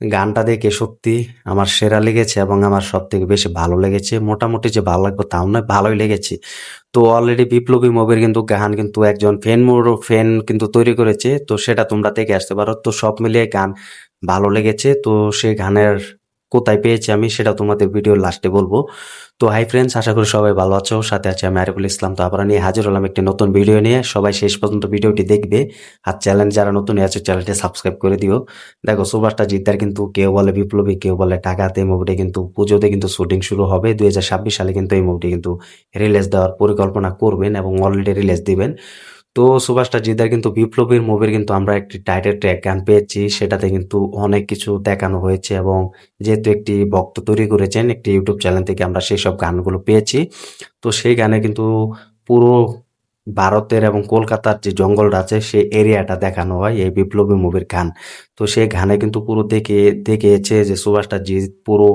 গানটা দেখে সত্যি আমার সেরা লেগেছে এবং আমার সবথেকে বেশি ভালো লেগেছে। মোটামুটি যে ভালো লাগবে তাও নয়, ভালোই লেগেছে। তো অলরেডি বিপ্লবী মুভির কিন্তু গান কিন্তু একজন ফ্যান কিন্তু তৈরি করেছে। তো সেটা তোমরা দেখে আসতে পারো। তো সব মিলিয়ে গান ভালো লেগেছে। তো সেই গানের কোথায় পেয়েছি আমি সেটা তোমাদের ভিডিওর লাস্টে বলবো। তো হাই ফ্রেন্ডস, আশা করি সবাই ভালো আছো। সাথে আছে আমি আরিফুল ইসলাম। তো আবার নিয়ে হাজির হলাম একটি নতুন ভিডিও নিয়ে। সবাই শেষ পর্যন্ত ভিডিওটি দেখবে। আর চ্যানেল যারা নতুন আছে চ্যানেলটি সাবস্ক্রাইব করে দিও। দেখো, সুভাষটা জিদ্দার কিন্তু কেউ বলে বিপ্লবী, কেউ বলে ডাকাত। এই মুভিটি কিন্তু পুজোতে কিন্তু শুটিং শুরু হবে। 2026 সালে কিন্তু এই মুভিটি কিন্তু রিলিজ দেওয়ার পরিকল্পনা করবেন এবং অলরেডি রিলিজ দিবেন। তো সুভাষটা জিদ্দার কিন্তু বিপ্লবীর মুভির কিন্তু আমরা একটি টাইটেল ট্র্যাক গান পেয়েছি। সেটাতে কিন্তু অনেক কিছু দেখানো হয়েছে এবং যেহেতু একটি ভক্ত তৈরি করেছেন একটি ইউটিউব চ্যানেল থেকে, আমরা সেই সব গানগুলো পেয়েছি। তো সেই গানে কিন্তু পুরো ভারতের এবং কলকাতার যে জঙ্গলটা আছে সেই এরিয়াটা দেখানো হয় এই বিপ্লবী মুভির গান। তো সেই গানে কিন্তু পুরো দেখিয়েছে যে সুভাষটা জি পুরো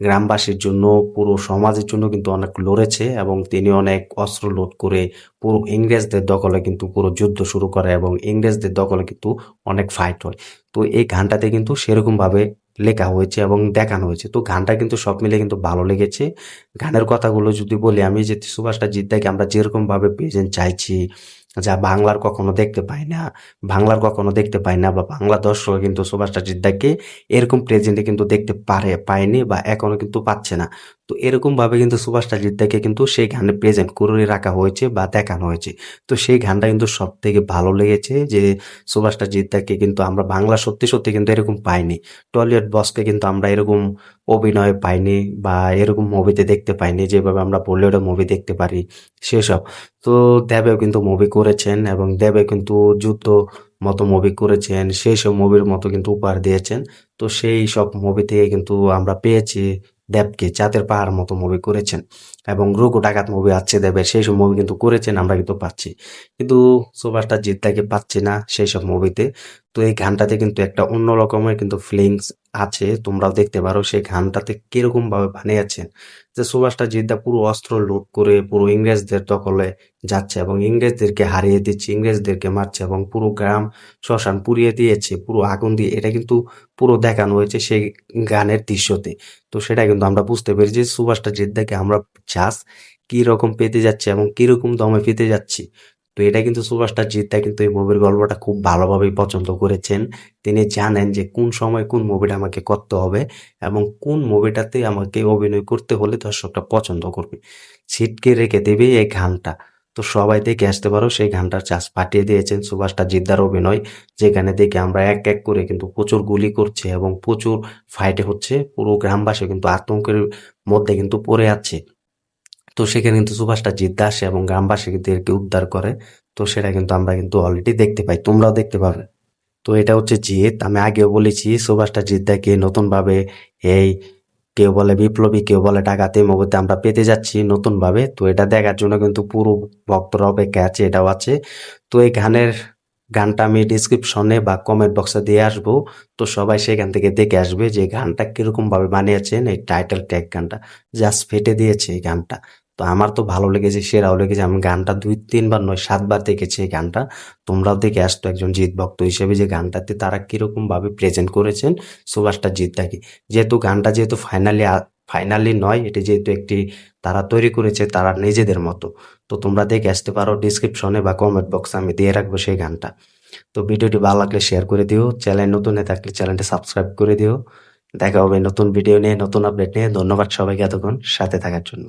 গ্রামবাসীর জন্য, পুরো সমাজের জন্য কিন্তু অনেক লড়েছে এবং তিনি অনেক অস্ত্র লোড করে পুরো ইংরেজদের দখলে কিন্তু পুরো যুদ্ধ শুরু করে এবং ইংরেজদের দখলে কিন্তু অনেক ফাইট হয়। তো এই গানটাতে কিন্তু সেরকম ভাবে লেখা হয়েছে এবং দেখানো হয়েছে। তো গানটা কিন্তু সব মিলে কিন্তু ভালো লেগেছে। গানের কথাগুলো যদি বলি আমি, যে সুভাষটা জিদ্দাকে আমরা যেরকম ভাবে প্রেজেন্ট চাইছি, যা বাংলার কখনো দেখতে পাই না বা বাংলা দর্শক কিন্তু সুভাষটা জিদ্দাকে এরকম প্রেজেন্টে কিন্তু দেখতে পায়নি বা এখনো কিন্তু পাচ্ছে না। তো এরকম ভাবে কিন্তু সুভাষটা জিদ্দাকে কিন্তু সেই গানে প্রেজেন্ট করে রাখা হয়েছে বা দেখানো হয়েছে। তো সেই গানটা কিন্তু সব থেকে ভালো লেগেছে যে সুভাষটা জিদ্দাকে কিন্তু আমরা বাংলা সত্যি সত্যি কিন্তু এরকম পাইনি। টলিউড বসকে কিন্তু আমরা এরকম অভিনয় পাইনি বা এরকম মুভিতে দেখতে পাইনি যেভাবে আমরা বলিউডের মুভি দেখতে পারি সেসব। তো দেবেও কিন্তু মুভি করেছেন এবং দেবে কিন্তু যুদ্ধ মতো মুভি করেছেন, সেই সব মুভির মতো কিন্তু উপহার দিয়েছেন। তো সেই সব মুভি থেকে কিন্তু আমরা পেয়েছি দেবকে। চাঁদের পাহাড় মতো মুভি করেছেন এবং রঘু ডাকাত মুভি আছে দেবের, সেই সব মুভি কিন্তু করেছেন, আমরা কিন্তু পাচ্ছি। কিন্তু সুপারস্টার জিদ্দাকে পাচ্ছি না সেই সব মুভিতে। তো এই গানটাতে কিন্তু একটা অন্য রকমের কিন্তু ফিলিংস আছে, তোমরাও দেখতে পারো সেই গানটাতে কিরকম ভাবে বানিয়েছেন। যে সুভাষটা জিদ্দা পুরো অস্ত্র লুট করে পুরো ইংরেজদের দখলে যাচ্ছে এবং ইংরেজদেরকে হারিয়ে দিচ্ছে, ইংরেজদেরকে মারছে এবং পুরো গ্রাম শ্মশান পুড়িয়ে দিয়েছে পুরো আগুন দিয়ে। এটা কিন্তু পুরো দেখানো হয়েছে সেই গানের দৃশ্যতে। তো সেটা কিন্তু আমরা বুঝতে পেরেছি সুভাষটা জিদ্দাকে আমরা জাস্ট কি রকম পেতে যাচ্ছি এবং কিরকম দমে পেতে যাচ্ছি। তো এটা কিন্তু সুভাষটা জিদ্দা কিন্তু এই মুভির গল্পটা খুব ভালোভাবেই পছন্দ করেছেন। তিনি জানেন যে কোন সময় কোন মুভিটা আমাকে করতে হবে এবং কোন মুভিটাতে আমাকে অভিনয় করতে হলে দর্শকটা পছন্দ করবে, ছিটকে রেখে দেবে এই গানটা। তো সবাই দেখে আসতে পারো সেই গানটার চাষ পাঠিয়ে দিয়েছেন সুভাষটা জিদ্দার অভিনয়, যেখানে দেখে আমরা এক এক করে কিন্তু প্রচুর গুলি করছে এবং প্রচুর ফাইটে হচ্ছে, পুরো গ্রামবাসী কিন্তু আতঙ্কের মধ্যে কিন্তু পড়ে আছে। তো সেখানে কিন্তু সুভাষটা জিদ্দা আসে এবং গ্রামবাসীদেরকে উদ্ধার করে। তো সেটা কিন্তু আমরা কিন্তু অলরেডি দেখতে পাই, তোমরাও দেখতে পাবে। তো এটা হচ্ছে জিত। আমি আগেও বলেছি সুভাষটা জিদ্দাকে নতুন ভাবে এই কেউ বলে বিপ্লবী, কেউ বলে ডাকাতি মুভিতে আমরা পেতে যাচ্ছি নতুন ভাবে। তো এটা দেখার জন্য কিন্তু পুরো ভক্তরা অপেক্ষায় আছে, এটাও আছে। তো এই গানটা আমি ডিসক্রিপশনে বা কমেন্ট বক্সে দিয়ে আসবো। তো সবাই সেখান থেকে দেখে আসবে যে গানটা কিরকম ভাবে বানিয়েছেন। এই টাইটেল ট্র্যাক গানটা জাস্ট ফেটে দিয়েছে এই গানটা। তো আমার তো ভালো লেগেছে, সেরাও লেগেছে। আমি গানটা 2-3 বার নয় 7 বার দেখেছি এই গানটা। তোমরাও দেখে আসতো একজন জিৎ ভক্ত হিসেবে যে গানটাতে তারা কিরকম ভাবে প্রেজেন্ট করেছেন সুভাষটা জিদ্দাকে। যেহেতু গানটা যেহেতু ফাইনালি নয়, এটি যেহেতু একটি তারা তৈরি করেছে তারা নিজেদের মতো। তো তোমরা দেখে আসতে পারো, ডিসক্রিপশনে বা কমেন্ট বক্সে আমি দিয়ে রাখবো সেই গানটা। তো ভিডিওটি ভালো লাগলে শেয়ার করে দিও, চ্যানেল নতুন হয়ে থাকলে চ্যানেলটি সাবস্ক্রাইব করে দিও। দেখা হবে নতুন ভিডিও নিয়ে, নতুন আপডেট নিয়ে। ধন্যবাদ সবাইকে এতক্ষণ সাথে থাকার জন্য।